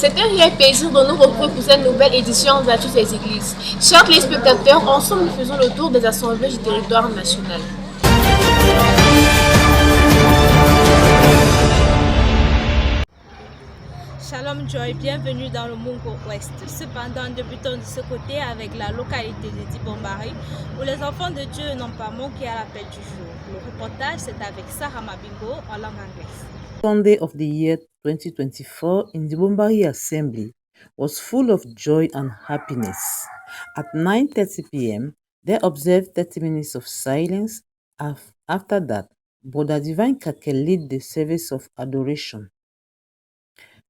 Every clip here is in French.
C'est un réel plaisir de nous retrouver pour cette nouvelle édition de toutes les églises. Chers téléspectateurs, ensemble nous faisons le tour des assemblées du territoire national. Shalom Joy, bienvenue dans le Mungo Ouest. Cependant, débutons de ce côté avec la localité de Dibombari, où les enfants de Dieu n'ont pas manqué à l'appel du jour. Le reportage, c'est avec Sarah Mabingo en langue anglaise. Sunday of the year 2024 in the Bombari Assembly was full of joy and happiness. At 9:30 p.m., they observed 30 minutes of silence. After that, Brother Divine Kake led the service of adoration.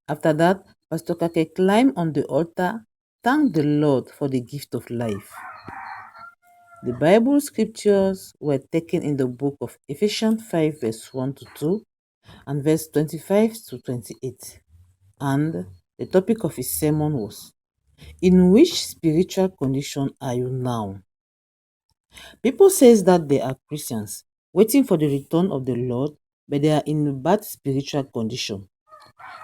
After that, Pastor Kake climbed on the altar, thanked the Lord for the gift of life. The Bible scriptures were taken in the book of Ephesians 5 verse 1 to 2 and verse 25 to 28. And the topic of his sermon was, "In which spiritual condition are you now?" People says that they are Christians, waiting for the return of the Lord, but they are in a bad spiritual condition.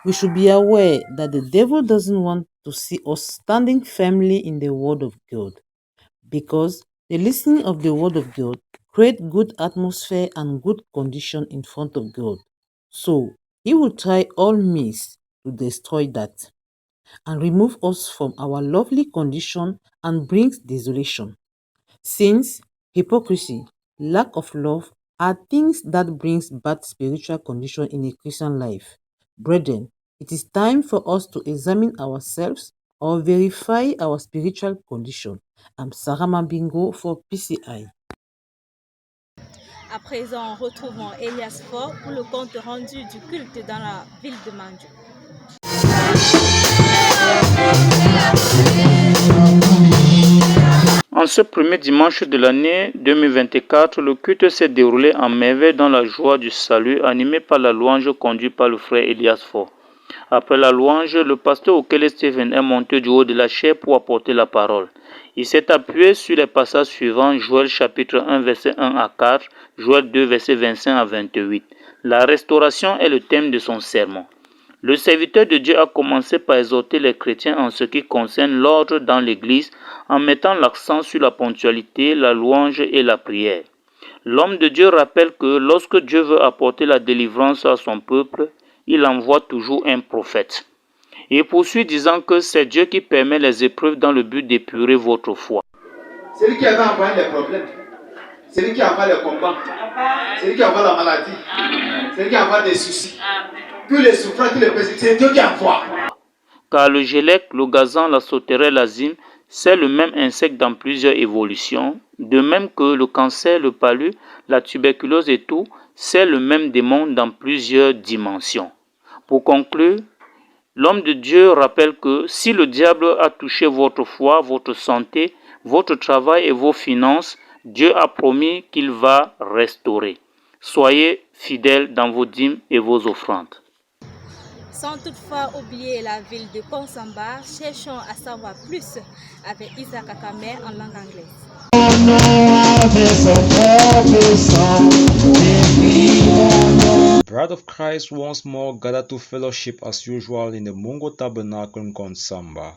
We should be aware that the devil doesn't want to see us standing firmly in the word of God, because the listening of the word of God create good atmosphere and good condition in front of God. So he will try all means to destroy that and remove us from our lovely condition and brings desolation. Since hypocrisy, lack of love are things that brings bad spiritual condition in a Christian life. Brethren, it is time for us to examine ourselves or verify our spiritual condition. I'm Sarah Mabingo for PCI. À présent, retrouvons Elias Fort pour le compte rendu du culte dans la ville de Mandiou. En ce premier dimanche de l'année 2024, le culte s'est déroulé en merveille dans la joie du salut, animé par la louange conduite par le frère Elias Fort. Après la louange, le pasteur Okele Stephen est monté du haut de la chaire pour apporter la parole. Il s'est appuyé sur les passages suivants, Joël chapitre 1, verset 1 à 4, Joël 2, verset 25 à 28. La restauration est le thème de son sermon. Le serviteur de Dieu a commencé par exhorter les chrétiens en ce qui concerne l'ordre dans l'Église en mettant l'accent sur la ponctualité, la louange et la prière. L'homme de Dieu rappelle que lorsque Dieu veut apporter la délivrance à son peuple, il envoie toujours un prophète. Il poursuit disant que c'est Dieu qui permet les épreuves dans le but d'épurer votre foi. C'est lui qui avait envoyé les problèmes. C'est lui qui envoie les combats. C'est lui qui envoie la maladie. C'est lui qui envoie des soucis. Tous les souffrances, tous les péchés, c'est Dieu qui envoie. Car le gélec, le gazan, la sauterelle, la zyme, c'est le même insecte dans plusieurs évolutions. De même que le cancer, le palu, la tuberculose et tout, c'est le même démon dans plusieurs dimensions. Pour conclure, l'homme de Dieu rappelle que si le diable a touché votre foi, votre santé, votre travail et vos finances, Dieu a promis qu'il va restaurer. Soyez fidèles dans vos dîmes et vos offrandes. Sans toutefois oublier la ville de Konsamba, cherchons à savoir plus avec Isaac Akame en langue anglaise. Bride of Christ once more gathered to fellowship as usual in the Mungo Tabernacle in Konsamba.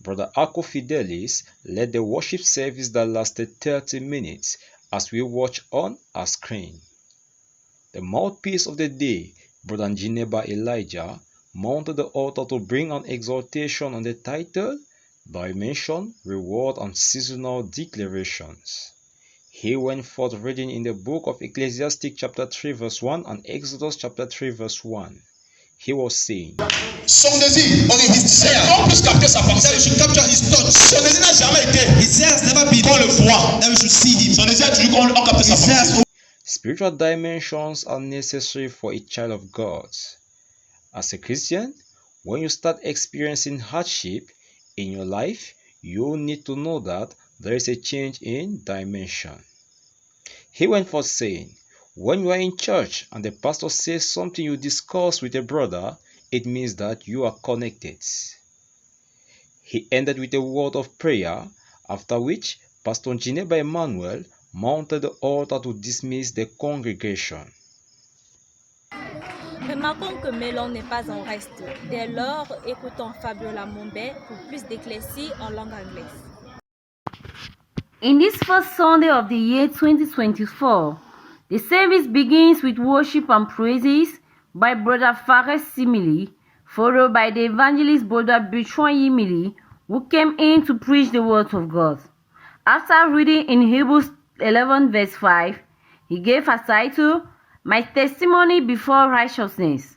Brother Ako Fidelis led the worship service that lasted 30 minutes as we watch on our screen. The mouthpiece of the day, Brother Njineba Elijah, mounted the altar to bring an exhortation on the title, Dimension, Reward and Seasonal Declarations. He went forth reading in the book of Ecclesiastes chapter 3 verse 1 and Exodus chapter 3 verse 1. He was saying, son désir, his desire, on peut capter sa pensée, we should capture his thoughts. Son désir n'a jamais été, his desire has never been, qu'on le voit, then we should see him. Son désir toujours qu'on capte sa pensée. Spiritual dimensions are necessary for a child of God. As a Christian, when you start experiencing hardship in your life, you need to know that there is a change in dimension. He went forth saying, when you are in church and the pastor says something you discuss with a brother, it means that you are connected. He ended with a word of prayer, after which Pastor Njineba Emmanuel mounted the altar to dismiss the congregation. Remarquons que Mélon n'est pas en reste. Dès lors, écoutons Fabiola Mombé pour plus d'éclaircies en langue anglaise. In this first Sunday of the year 2024, the service begins with worship and praises by Brother Fares Simili, followed by the evangelist Brother Bertrand Yimili, who came in to preach the word of God. After reading in Hebrews 11 verse 5, he gave a title, My Testimony Before Righteousness.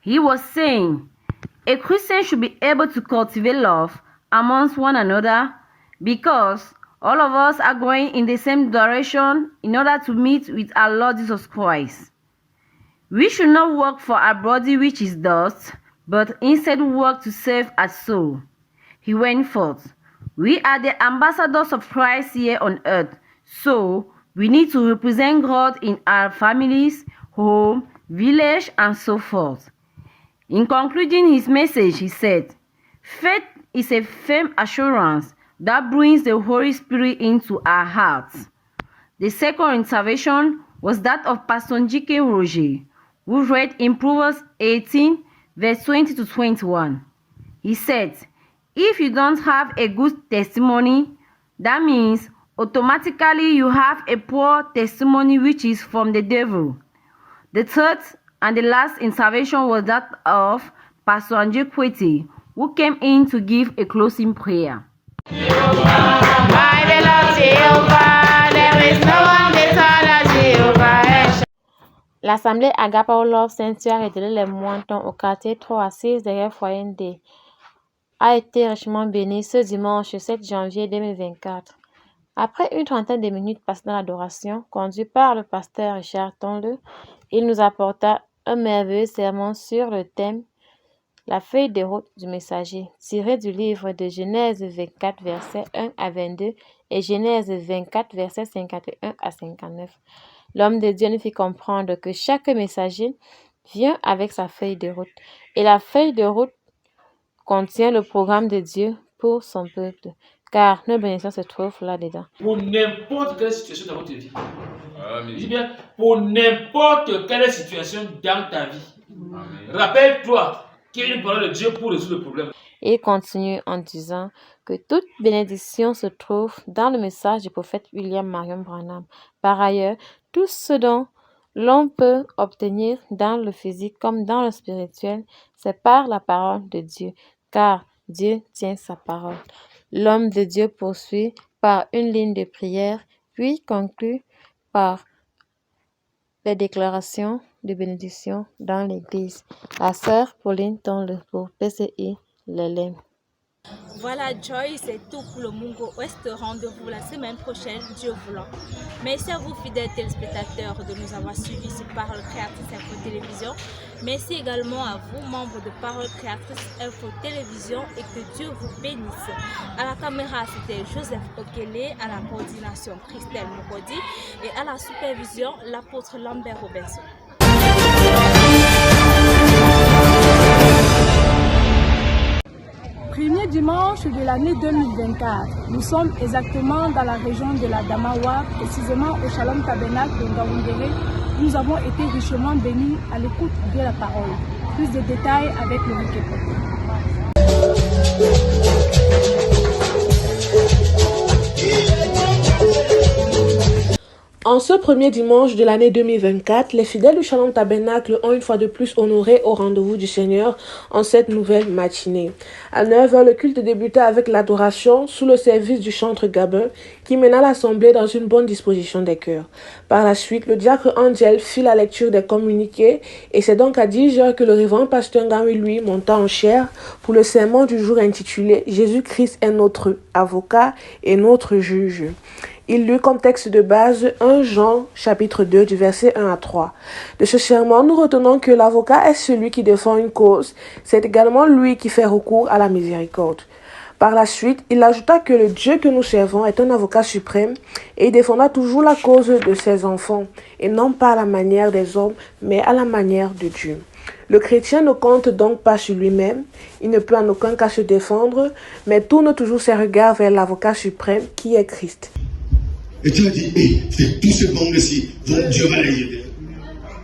He was saying, a Christian should be able to cultivate love amongst one another because all of us are going in the same direction in order to meet with our Lord Jesus Christ. We should not work for our body which is dust, but instead work to save our soul. He went forth. We are the ambassadors of Christ here on earth, so we need to represent God in our families, home, village, and so forth. In concluding his message, he said, faith is a firm assurance that brings the Holy Spirit into our hearts. The second intervention was that of Pastor Njike Roger, who read in Proverbs 18, verse 20 to 21. He said, if you don't have a good testimony, that means automatically you have a poor testimony which is from the devil. The third and the last intervention was that of Pastor Andrew Kweti, who came in to give a closing prayer. L'assemblée Agape Love Sanctuary et de les Montants au quartier 3 à 6 derrière Foyer D a été richement bénie ce dimanche 7 janvier 2024. Après une trentaine de minutes passées dans l'adoration, conduit par le pasteur Richard Tonle, il nous apporta un merveilleux sermon sur le thème La feuille de route du messager, tiré du livre de Genèse 24, versets 1 à 22 et Genèse 24, versets 51 à 59. L'homme de Dieu nous fit comprendre que chaque messager vient avec sa feuille de route. Et la feuille de route contient le programme de Dieu pour son peuple, car nos bénédictions se trouvent là-dedans. Pour n'importe quelle situation dans votre vie. Je dis bien, pour n'importe quelle situation dans ta vie. Rappelle-toi qu'il y a une parole de Dieu pour résoudre le problème. Et il continue en disant que toute bénédiction se trouve dans le message du prophète William Marion Branham. Par ailleurs, tout ce dont l'on peut obtenir dans le physique comme dans le spirituel, c'est par la parole de Dieu, car Dieu tient sa parole. L'homme de Dieu poursuit par une ligne de prière, puis conclut par les déclarations de bénédiction dans l'Église. La sœur Pauline Tonle pour PCI Lelem. Voilà Joy, c'est tout pour le Mungo Ouest. Rendez-vous la semaine prochaine, Dieu voulant. Merci à vous fidèles téléspectateurs de nous avoir suivis sur Parole Créatrice Info Télévision. Merci également à vous, membres de Parole Créatrice Info Télévision, et que Dieu vous bénisse. À la caméra, c'était Joseph Okele, à la coordination Christelle Mokodi et à la supervision l'apôtre Lambert Robinson. Premier dimanche de l'année 2024. Nous sommes exactement dans la région de la Damawa, précisément au Shalom Tabernacle de Ngaoundéré. Nous avons été richement bénis à l'écoute de la parole. Plus de détails avec le Wikipédia. En ce premier dimanche de l'année 2024, les fidèles du Shalom Tabernacle ont une fois de plus honoré au rendez-vous du Seigneur en cette nouvelle matinée. À 9h, le culte débuta avec l'adoration sous le service du chantre Gabin qui mena l'assemblée dans une bonne disposition des cœurs. Par la suite, le diacre Angel fit la lecture des communiqués et c'est donc à 10h que le révérend pasteur Ngami lui monta en chair pour le sermon du jour intitulé « Jésus-Christ est notre avocat et notre juge ». Il lut comme texte de base 1 Jean chapitre 2 du verset 1 à 3. De ce sermon, nous retenons que l'avocat est celui qui défend une cause. C'est également lui qui fait recours à la miséricorde. Par la suite, il ajouta que le Dieu que nous servons est un avocat suprême et il défendra toujours la cause de ses enfants, et non pas à la manière des hommes, mais à la manière de Dieu. Le chrétien ne compte donc pas sur lui-même, il ne peut en aucun cas se défendre, mais tourne toujours ses regards vers l'avocat suprême qui est Christ. Et tu as dit, hey, c'est tout ce monde-ci, donc Dieu va les aider.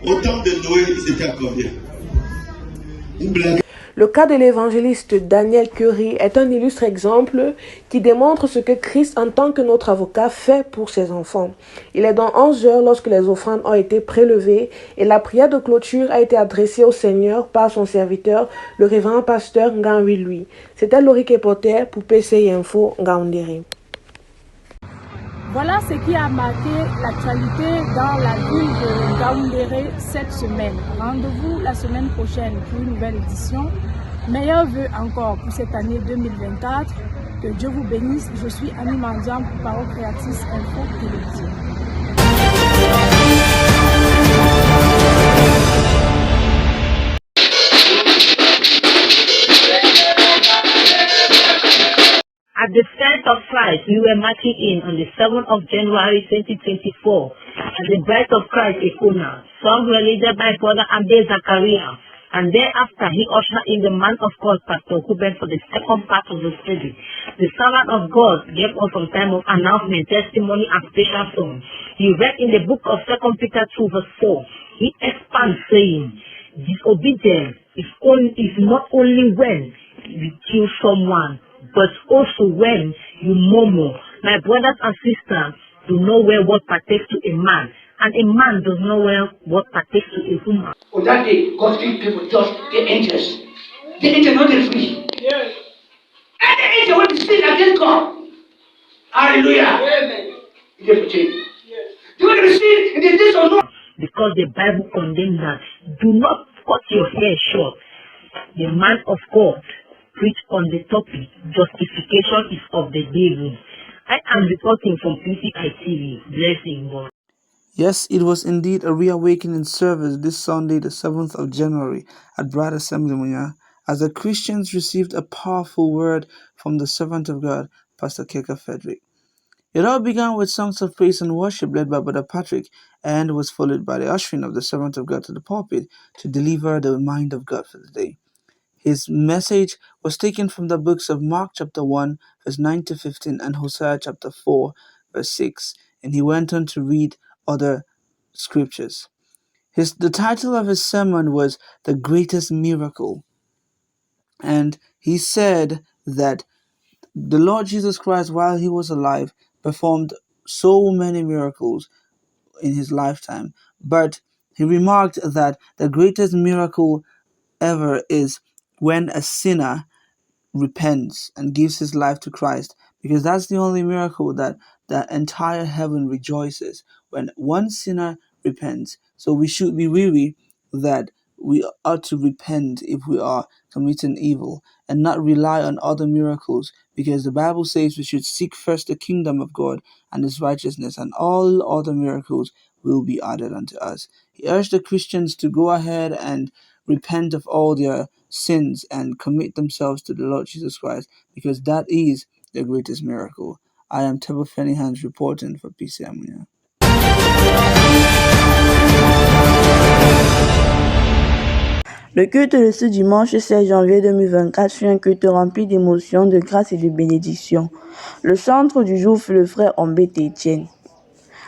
Au temps de Noé, ils étaient à combien? Le cas de l'évangéliste Daniel Curie est un illustre exemple qui démontre ce que Christ, en tant que notre avocat, fait pour ses enfants. Il est dans 11 heures lorsque les offrandes ont été prélevées et la prière de clôture a été adressée au Seigneur par son serviteur, le révérend pasteur Nganwi Lui. C'était Laurie Kepoter pour PCI Info Ngaoundéré. Voilà ce qui a marqué l'actualité dans la ville de Ngaoundéré cette semaine. Rendez-vous la semaine prochaine pour une nouvelle édition. Meilleurs vœux encore pour cette année 2024. Que Dieu vous bénisse. Je suis Annie Mandiam pour Parole Créatrice Info Télévision. At the Stand of Christ, we were marching in on the 7th of January 2024 at the Bride of Christ Ekuna. Songs were led by Brother Abdel Zakaria, and thereafter he ushered in the man of God, Pastor Kuben, for the second part of the study. The servant of God gave us some time of announcement, testimony, and special song. He read in the book of 2 Peter 2 verse 4. He expands saying, disobedience is not only when you kill someone, but also when you murmur. My brothers and sisters, do not wear what pertains to a man, and a man does not wear what pertains to a woman. On that day, God gave people just the angels. The angels not the free. Yes. Any angel will be sin against God. Hallelujah. Amen. It is change. Yes. Do you want to sin in the days or not? Because the Bible condemns that. Do not cut your hair short. The man of God preach on the topic, justification is of the devil. I am reporting from PCI TV. Blessing God. Yes, it was indeed a reawakening service this Sunday, the 7th of January, at Bright Assembly Munya, as the Christians received a powerful word from the servant of God, Pastor Keka Frederick. It all began with songs of praise and worship led by Brother Patrick and was followed by the ushering of the servant of God to the pulpit to deliver the mind of God for the day. His message was taken from the books of Mark chapter 1, verse 9 to 15, and Hosea chapter 4, verse 6, and he went on to read other scriptures. The title of his sermon was The Greatest Miracle, and he said that the Lord Jesus Christ, while he was alive, performed so many miracles in his lifetime, but he remarked that the greatest miracle ever is when a sinner repents and gives his life to Christ, because that's the only miracle that the entire heaven rejoices, when one sinner repents. So we should be weary that we ought to repent if we are committing evil and not rely on other miracles, because the Bible says we should seek first the kingdom of God and his righteousness, and all other miracles will be added unto us. He urged the Christians to go ahead and repent of all their sins and commit themselves to the Lord Jesus Christ, because that is the greatest miracle. I am Tebo Fenihans reporting for PCI. Le culte de ce dimanche 16 janvier 2024 fut un culte rempli d'émotions, de grâce et de bénédictions. Le centre du jour fut le frère Ombete Etienne.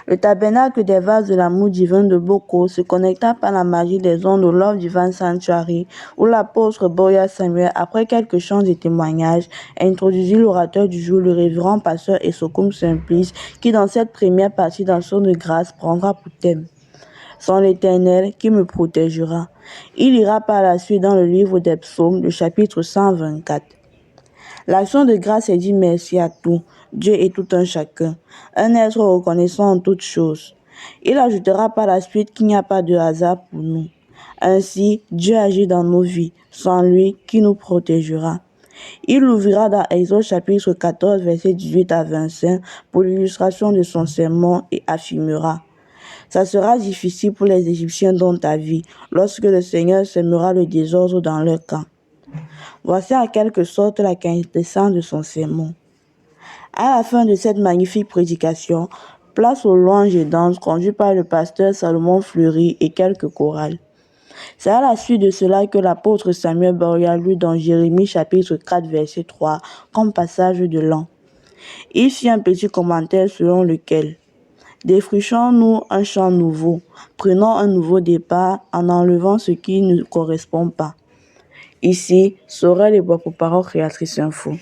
Le tabernacle des vases de l'amour divin de Boko se connecta par la magie des ondes au Love Divine Sanctuary, où l'apôtre Boya Samuel, après quelques chants et témoignages, introduisit l'orateur du jour, le révérend pasteur Esokum Simplice, qui dans cette première partie d'action de grâce prendra pour thème sans l'Éternel qui me protégera. Il ira par la suite dans le livre des psaumes, le chapitre 124. L'action de grâce est dit merci à tout, Dieu et tout un chacun, un être reconnaissant en toutes choses. Il ajoutera par la suite qu'il n'y a pas de hasard pour nous. Ainsi, Dieu agit dans nos vies, sans lui qui nous protégera. Il ouvrira dans Exode chapitre 14, versets 18 à 25 pour l'illustration de son sermon et affirmera: ça sera difficile pour les Égyptiens dans ta vie, lorsque le Seigneur sèmera le désordre dans leur camp. Voici en quelque sorte la quintessence de son sermon. À la fin de cette magnifique prédication, place aux louanges et danses conduites par le pasteur Salomon Fleury et quelques chorales. C'est à la suite de cela que l'apôtre Samuel Boria lut dans Jérémie chapitre 4 verset 3 comme passage de l'an. Il fit un petit commentaire selon lequel: défrichons-nous un champ nouveau, prenons un nouveau départ en enlevant ce qui ne correspond pas. Ici, Sora les bois pour Parole Créatrice Info.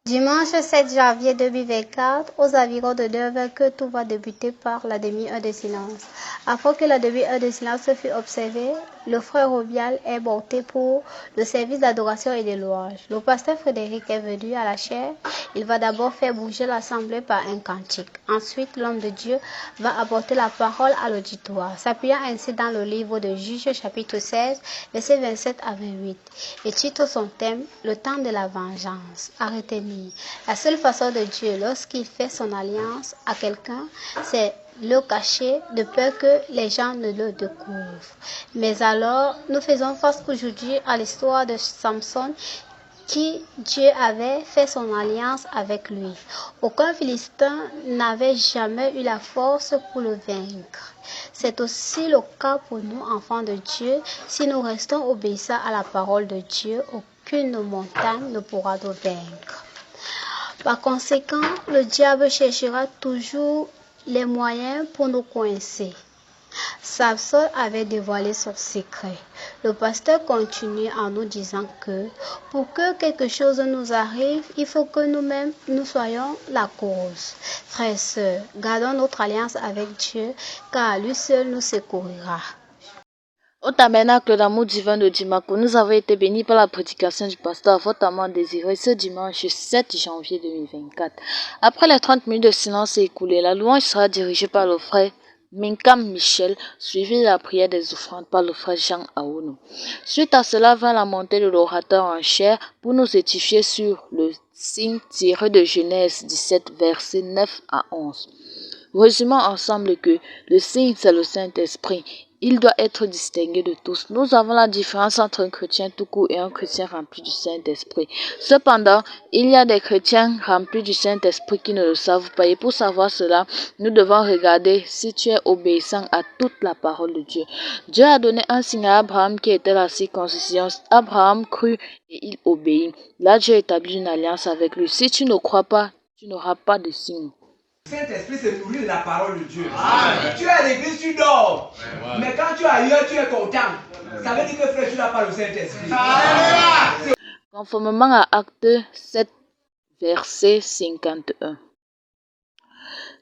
Dimanche 7 janvier 2024, aux environs de 9h, que tout va débuter par la demi-heure de silence. Après que la demi-heure de silence fut observée, le frère Robial est monté pour le service d'adoration et de louange. Le pasteur Frédéric est venu à la chaire. Il va d'abord faire bouger l'assemblée par un cantique. Ensuite, l'homme de Dieu va apporter la parole à l'auditoire, s'appuyant ainsi dans le livre de Juges chapitre 16, versets 27 à 28. Et titre son thème, le temps de la vengeance. À retenir. La seule façon de Dieu lorsqu'il fait son alliance à quelqu'un, c'est le cacher de peur que les gens ne le découvrent. Mais alors, nous faisons face aujourd'hui à l'histoire de Samson qui Dieu avait fait son alliance avec lui. Aucun Philistin n'avait jamais eu la force pour le vaincre. C'est aussi le cas pour nous, enfants de Dieu. Si nous restons obéissants à la parole de Dieu, aucune montagne ne pourra nous vaincre. Par conséquent, le diable cherchera toujours les moyens pour nous coincer. Samson avait dévoilé son secret. Le pasteur continue en nous disant que pour que quelque chose nous arrive, il faut que nous-mêmes nous soyons la cause. Frères et sœurs, gardons notre alliance avec Dieu, car lui seul nous secourira. Au tabernacle d'amour divin de Dimako, nous avons été bénis par la prédication du pasteur fortement désiré ce dimanche 7 janvier 2024. Après les 30 minutes de silence écoulées, la louange sera dirigée par le frère Minkam Michel, suivi de la prière des offrandes par le frère Jean Aouno. Suite à cela vint la montée de l'orateur en chair pour nous édifier sur le signe tiré de Genèse 17, versets 9 à 11. Résumons ensemble que le signe, c'est le Saint-Esprit. Il doit être distingué de tous. Nous avons la différence entre un chrétien tout court et un chrétien rempli du Saint-Esprit. Cependant, il y a des chrétiens remplis du Saint-Esprit qui ne le savent pas. Et pour savoir cela, nous devons regarder si tu es obéissant à toute la parole de Dieu. Dieu a donné un signe à Abraham qui était la circoncision. Abraham crut et il obéit. Là, Dieu établit une alliance avec lui. Si tu ne crois pas, tu n'auras pas de signe. Le Saint-Esprit se nourrit de la parole de Dieu. Amen. Tu es à l'église, tu dors. Mais quand tu es ailleurs, tu es content. Ça veut dire que frère, tu n'as pas le Saint-Esprit. Conformément à Acte 7, verset 51.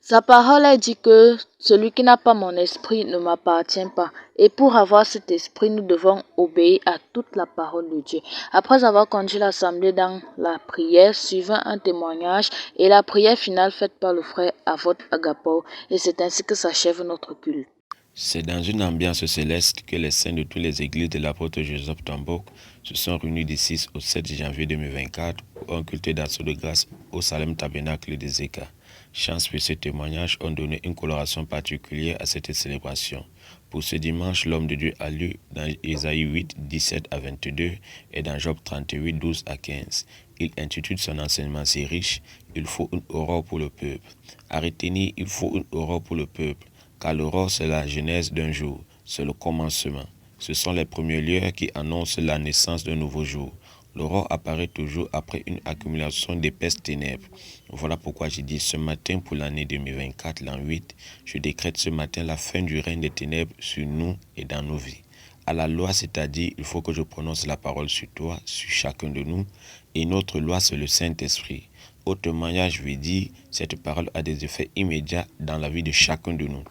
Sa parole a dit que celui qui n'a pas mon esprit ne m'appartient pas. Et pour avoir cet esprit, nous devons obéir à toute la parole de Dieu. Après avoir conduit l'assemblée dans la prière, suivant un témoignage et la prière finale faite par le frère Avot Agapo, et c'est ainsi que s'achève notre culte. C'est dans une ambiance céleste que les saints de toutes les églises de l'apôtre Joseph Tambok se sont réunis du 6 au 7 janvier 2024 pour un culte d'action de grâce au Salem Tabernacle des Zeka. Chance pour ces témoignages ont donné une coloration particulière à cette célébration. Pour ce dimanche, l'homme de Dieu a lu dans Ésaïe 8, 17 à 22 et dans Job 38, 12 à 15. Il intitule son enseignement si riche, « Il faut une aurore pour le peuple ». À retenir, il faut une aurore pour le peuple, car l'aurore c'est la genèse d'un jour, c'est le commencement. Ce sont les premières lueurs qui annoncent la naissance d'un nouveau jour. L'aurore apparaît toujours après une accumulation d'épaisses ténèbres. Voilà pourquoi j'ai dit ce matin pour l'année 2024, l'an 8, je décrète ce matin la fin du règne des ténèbres sur nous et dans nos vies. À la loi, c'est-à-dire, il faut que je prononce la parole sur toi, sur chacun de nous, et notre loi, c'est le Saint-Esprit. Au témoignage, je vais dire, cette parole a des effets immédiats dans la vie de chacun de nous.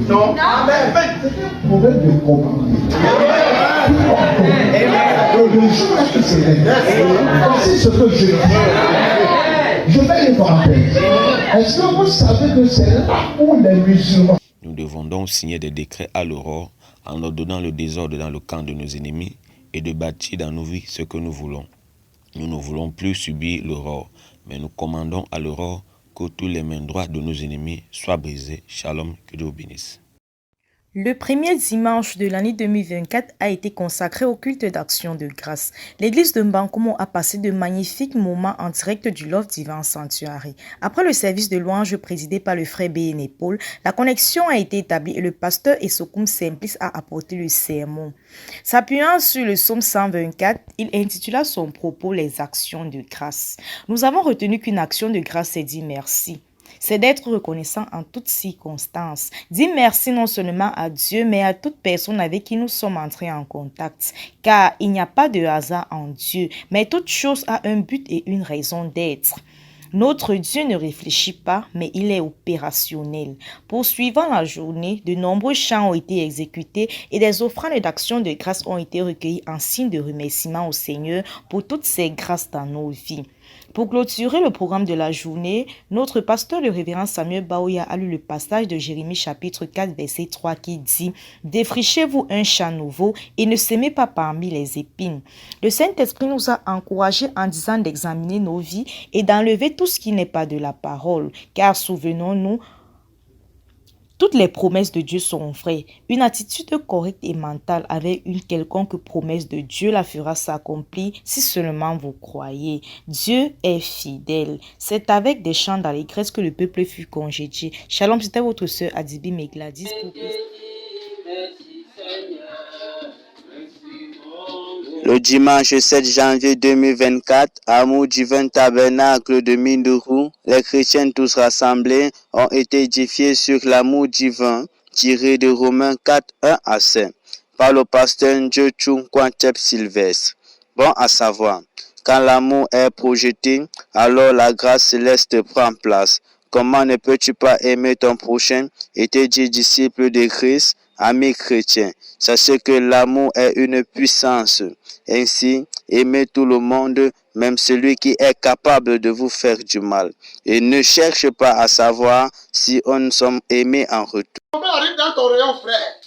Non, amen. C'est un problème de compromis. C'est ce que je dis. Je vais les rappeler. Est-ce que vous savez que c'est là où les musulmans... Nous devons donc signer des décrets à l'aurore en ordonnant le désordre dans le camp de nos ennemis et de bâtir dans nos vies ce que nous voulons. Nous ne voulons plus subir l'aurore, mais nous commandons à l'aurore que tous les mains droites de nos ennemis soient brisées. Shalom, que Dieu vous bénisse. Le premier dimanche de l'année 2024 a été consacré au culte d'action de grâce. L'église de Mbankomo a passé de magnifiques moments en direct du Love Divine Sanctuary. Après le service de louange présidé par le frère B.N. Paul, la connexion a été établie et le pasteur Esokum Simplice a apporté le sermon. S'appuyant sur le psaume 124, il intitula son propos « Les actions de grâce ». Nous avons retenu qu'une action de grâce, c'est dire merci. C'est d'être reconnaissant en toutes circonstances. Dire merci non seulement à Dieu, mais à toute personne avec qui nous sommes entrés en contact. Car il n'y a pas de hasard en Dieu, mais toute chose a un but et une raison d'être. Notre Dieu ne réfléchit pas, mais il est opérationnel. Poursuivant la journée, de nombreux chants ont été exécutés et des offrandes d'action de grâce ont été recueillies en signe de remerciement au Seigneur pour toutes ses grâces dans nos vies. Pour clôturer le programme de la journée, notre pasteur, le révérend Samuel Baoya, a lu le passage de Jérémie chapitre 4, verset 3 qui dit « Défrichez-vous un champ nouveau et ne semez pas parmi les épines. » Le Saint-Esprit nous a encouragés en disant d'examiner nos vies et d'enlever tout ce qui n'est pas de la parole. Car souvenons-nous, toutes les promesses de Dieu sont vraies. Une attitude correcte et mentale avec une quelconque promesse de Dieu la fera s'accomplir si seulement vous croyez. Dieu est fidèle. C'est avec des chants d'allégresse que le peuple fut congédié. Shalom, c'était votre sœur Adibi Megladis pour Le dimanche 7 janvier 2024, à Amour Divin Tabernacle de Mindourou, les chrétiens tous rassemblés ont été édifiés sur l'amour divin tiré de Romains 4, 1 à 5 par le pasteur Ndjochung Kwantep Sylvestre. Bon à savoir, quand l'amour est projeté, alors la grâce céleste prend place. Comment ne peux-tu pas aimer ton prochain et te dire disciple de Christ, ami chrétien? Sachez que l'amour est une puissance. Ainsi, aimez tout le monde, même celui qui est capable de vous faire du mal. Et ne cherche pas à savoir si on sommes aimés en retour. Le problème arrive dans ton rayon, frère.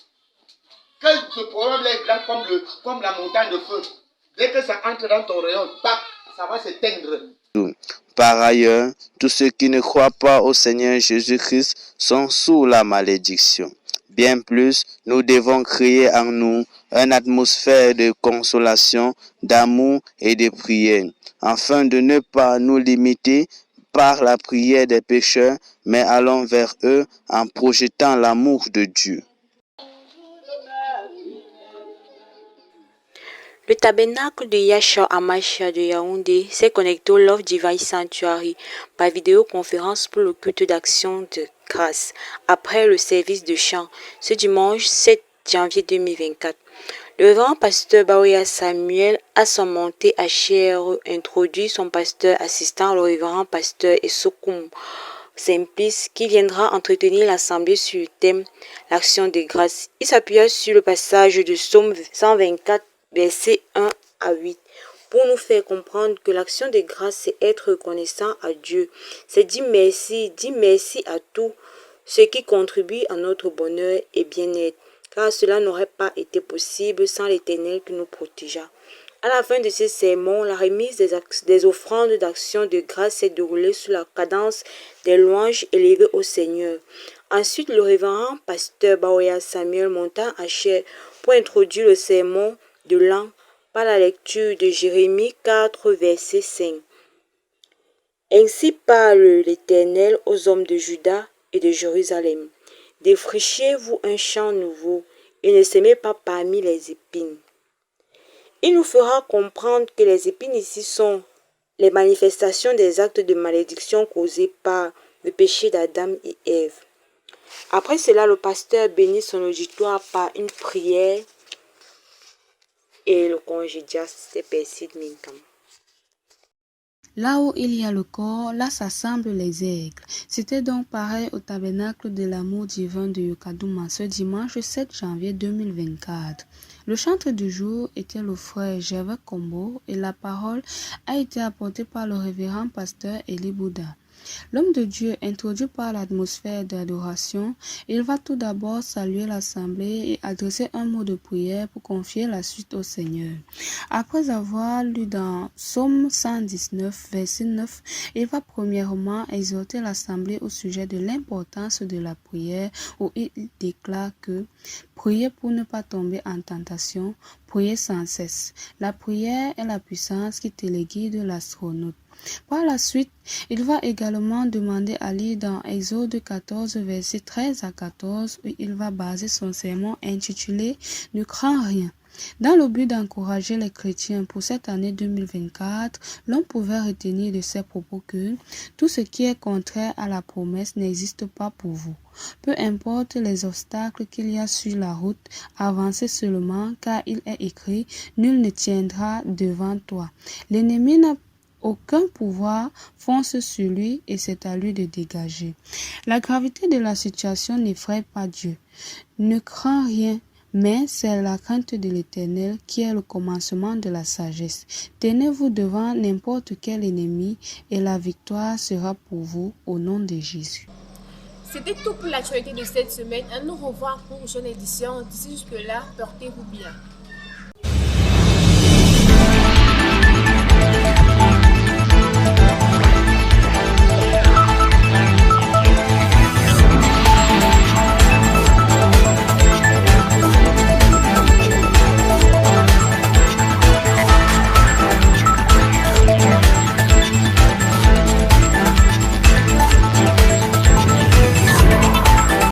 Que ce problème est grand comme la montagne de feu. Dès que ça entre dans ton rayon, ça va s'éteindre. Par ailleurs, tous ceux qui ne croient pas au Seigneur Jésus-Christ sont sous la malédiction. Bien plus, nous devons créer en nous une atmosphère de consolation, d'amour et de prière, afin de ne pas nous limiter par la prière des pécheurs, mais allons vers eux en projetant l'amour de Dieu. Le tabernacle de Yahshua Hamashiach de Yaoundé s'est connecté au Love Divine Sanctuary par vidéoconférence pour le culte d'action de grâce après le service de chant ce dimanche 7 janvier 2024. Le révérend pasteur Baoya Samuel a son montée à chair introduit son pasteur assistant, le révérend pasteur Esokum Simplice, qui viendra entretenir l'assemblée sur le thème l'action de grâce. Il s'appuya sur le passage de Psaume 124 versets 1 à 8, pour nous faire comprendre que l'action de grâce, c'est être reconnaissant à Dieu. C'est dire merci à tout ce qui contribue à notre bonheur et bien-être, car cela n'aurait pas été possible sans l'Éternel qui nous protégea. À la fin de ce sermon, la remise des offrandes d'action de grâce s'est déroulée sous la cadence des louanges élevées au Seigneur. Ensuite, le révérend pasteur Baoya Samuel monta à chair pour introduire le sermon de l'an par la lecture de Jérémie 4, verset 5. Ainsi parle l'Éternel aux hommes de Juda et de Jérusalem. Défrichez-vous un champ nouveau et ne semez pas parmi les épines. Il nous fera comprendre que les épines ici sont les manifestations des actes de malédiction causés par le péché d'Adam et Ève. Après cela, le pasteur bénit son auditoire par une prière et le congédia, c'est Persid Minkam. Là où il y a le corps, là s'assemblent les aigles. C'était donc pareil au tabernacle de l'amour divin de Yokadouma ce dimanche 7 janvier 2024. Le chantre du jour était le frère Gervais Kombo et la parole a été apportée par le révérend pasteur Eli Bouddha. L'homme de Dieu, introduit par l'atmosphère d'adoration, il va tout d'abord saluer l'assemblée et adresser un mot de prière pour confier la suite au Seigneur. Après avoir lu dans Psaume 119, verset 9, il va premièrement exhorter l'assemblée au sujet de l'importance de la prière, où il déclare que priez pour ne pas tomber en tentation, priez sans cesse. La prière est la puissance qui téléguide l'astronaute. Par la suite, il va également demander à lire dans Exode 14, versets 13 à 14, où il va baser son sermon intitulé « Ne crains rien ». Dans le but d'encourager les chrétiens pour cette année 2024, l'on pouvait retenir de ces propos que tout ce qui est contraire à la promesse n'existe pas pour vous. Peu importe les obstacles qu'il y a sur la route, avancez seulement, car il est écrit « Nul ne tiendra devant toi ». L'ennemi n'a aucun pouvoir, fonce sur lui et c'est à lui de dégager. La gravité de la situation n'effraie pas Dieu. Ne crains rien. Mais c'est la crainte de l'Éternel qui est le commencement de la sagesse. Tenez-vous devant n'importe quel ennemi et la victoire sera pour vous au nom de Jésus. C'était tout pour l'actualité de cette semaine. À nous revoir pour une prochaine édition. D'ici jusque-là, portez-vous bien.